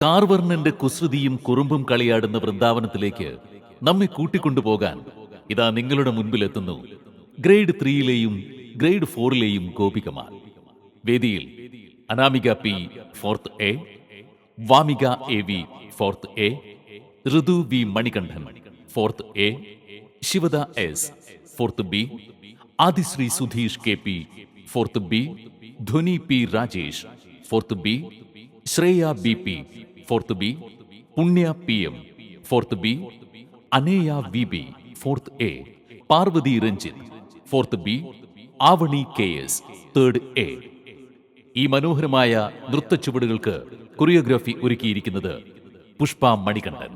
കാർവർണ്ണന്റെ കുസൃതിയും കുറുമ്പും കളിയാടുന്ന വൃന്ദാവനത്തിലേക്ക് നമ്മെ കൂട്ടിക്കൊണ്ടുപോകാൻ ഇതാ നിങ്ങളുടെ മുൻപിലെത്തുന്നു ഗ്രേഡ് 3-ലെയും ഗ്രേഡ് 4-ലെയും ഗോപികമാർ. വേദിയിൽ Anamika P 4th A, Vamika AV 4th A, Rithu V Manikandan 4th A, Shivada S 4th B, Adishree Sudheesh KP 4th B, Dhwani P Rajesh 4th B, Shreya BP 4th B, Punya PM 4th B, Aneya VB 4th A, Parvathi Ranjith 4th B, Avani KS 3rd A. ഈ മനോഹരമായ നൃത്തച്ചുവടുകൾക്ക് choreography ഒരുക്കിയിരിക്കുന്നത് പുഷ്പ മണികണ്ഠൻ.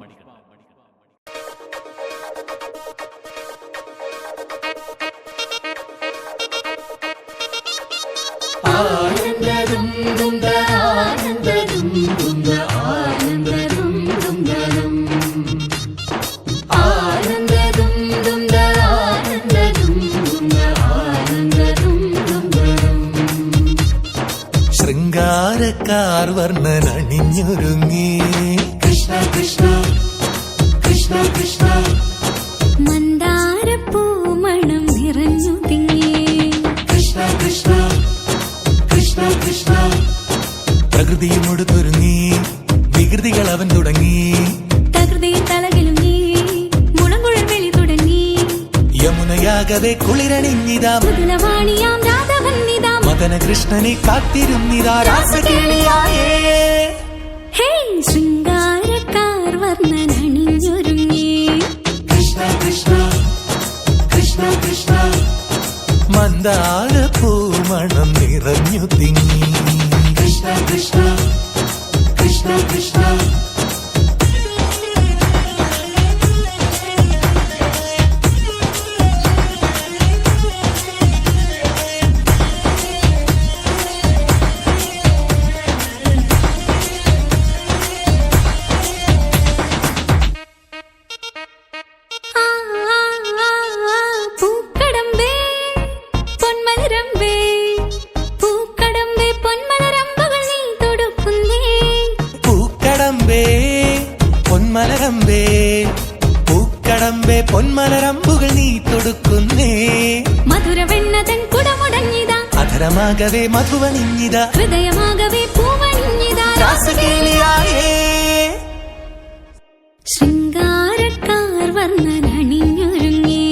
ശൃംഗാരക്കാർ വർണ്ണനണിഞ്ഞൊരുങ്ങി കൃഷ്ണ കൃഷ്ണ കൃഷ്ണ കൃഷ്ണ മന്ദാരപ്പൂമണം നിറഞ്ഞു തിങ്ങി കൃഷ്ണ കൃഷ്ണ കൃഷ്ണ കൃഷ്ണ പ്രകൃതിയും ഒടുത്തൊരുങ്ങി വികൃതികൾ അവൻ തുടങ്ങി തകൃതിയിൽ തലകിലുങ്ങി മുളങ്കുഴൽ വെളി തുടങ്ങി യമുനയാകവെ കുളിരണിഞ്ഞിതാ മൃദുലവാണിയാം രാധവന്നിതാ മദന കൃഷ്ണനെ കാത്തിരുന്നിതാ രാസകേളിയായേ. ഹേ ശൃംഗാരക്കാർ വർണ്ണനണിഞ്ഞൊരുങ്ങി കൃഷ്ണ കൃഷ്ണ കൃഷ്ണ കൃഷ്ണ മന്ദാരപ്പൂമണം നിറഞ്ഞു തിങ്ങി കൃഷ്ണ കൃഷ്ണ കൃഷ്ണ കൃഷ്ണ പൂക്കടമ്പേ പൊന്മലരമ്പേ പൂക്കടമ്പേ പൊന്മലരമ്പകൾ നീ തൊടുക്കുന്നേ പൂക്കടമ്പേ പൊന്മലരമ്പേ പൂക്കടമ്പേ പൊന്മലരമ്പുകൾ നീ തൊടുക്കുന്നേ മധുരവെണ്ണതൻ കുടമുടങ്ങിതാ അധരമാകവേ മധുവണിഞ്ഞിതാ ഹൃദയമാകവേ പൂവണിഞ്ഞിതാ രാസകേളിയായേ. ശൃംഗാരക്കാർ വർണ്ണനണിഞ്ഞൊരുങ്ങി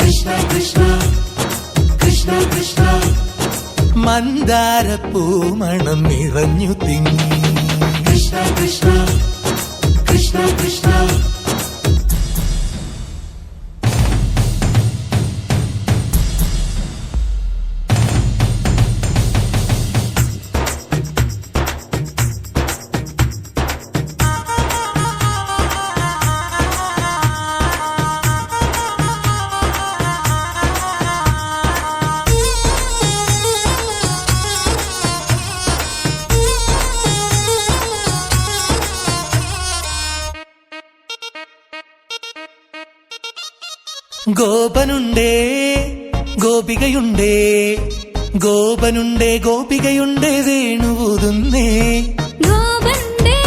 കൃഷ്ണ കൃഷ്ണ കൃഷ്ണ കൃഷ്ണ മന്ദാരപ്പൂമണം നിറഞ്ഞു തിങ്ങി കൃഷ്ണ കൃഷ്ണ കൃഷ്ണ കൃഷ്ണ ഗോപനുണ്ടേ ഗോപികയുണ്ടേ ഗോപനുണ്ടേ ഗോപികയുണ്ടേ വേണുവൂതുന്നേ ഗോപനുണ്ടേ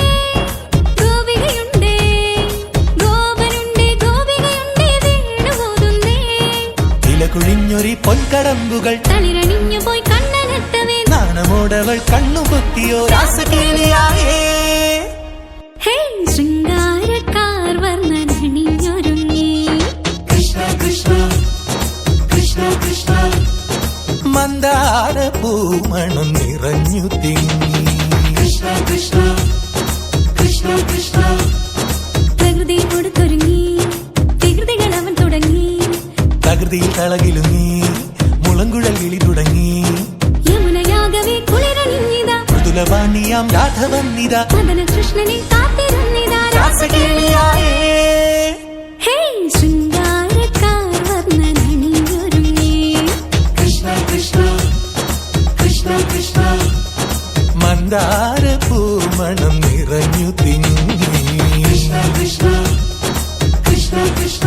ഗോപികയുണ്ടേ ഗോപനുണ്ടേ ഗോപികയുണ്ടേ വേണുപോതുന്നേ ഇലകുഴിഞ്ഞൊരി പൊൻകടമ്പുകൾ തളിരണിഞ്ഞു പോയി കണ്ണനെത്തവേ നാണമോടവൾ കണ്ണുപൊത്തിയോ രാസകേളിയായേ. ഹേ ശൃംഗാരക്കാർ വർണ്ണനണിഞ്ഞൊരുങ്ങി കൃഷ്ണ കൃഷ്ണ കൃഷ്ണ കൃഷ്ണ മന്ദാരപ്പൂമണം നിറഞ്ഞു തിങ്ങി കൃഷ്ണ കൃഷ്ണ കൃഷ്ണ കൃഷ്ണ പ്രകൃതി കൊടുത്തൊരുങ്ങി വികൃതികൾ അവൻ തുടങ്ങി തകൃതിയിൽ തളകിലുങ്ങി മുളങ്കുഴൽ വിളി തുടങ്ങി യമുനയാകവേ കുളിരണിഞ്ഞിതാ മൃദുലവാണിയാം രാധവന്നിതാ മദന കൃഷ്ണനെ കാത്തിരുന്നിതാ രാസകേളിയായേ. ഹേ ശൃംഗാരക്കാർ വർണ്ണനണിഞ്ഞൊരുങ്ങി കൃഷ്ണ കൃഷ്ണ കൃഷ്ണ കൃഷ്ണ മന്ദാരപ്പൂമണം നിറഞ്ഞു തിങ്ങി കൃഷ്ണ കൃഷ്ണ കൃഷ്ണ കൃഷ്ണ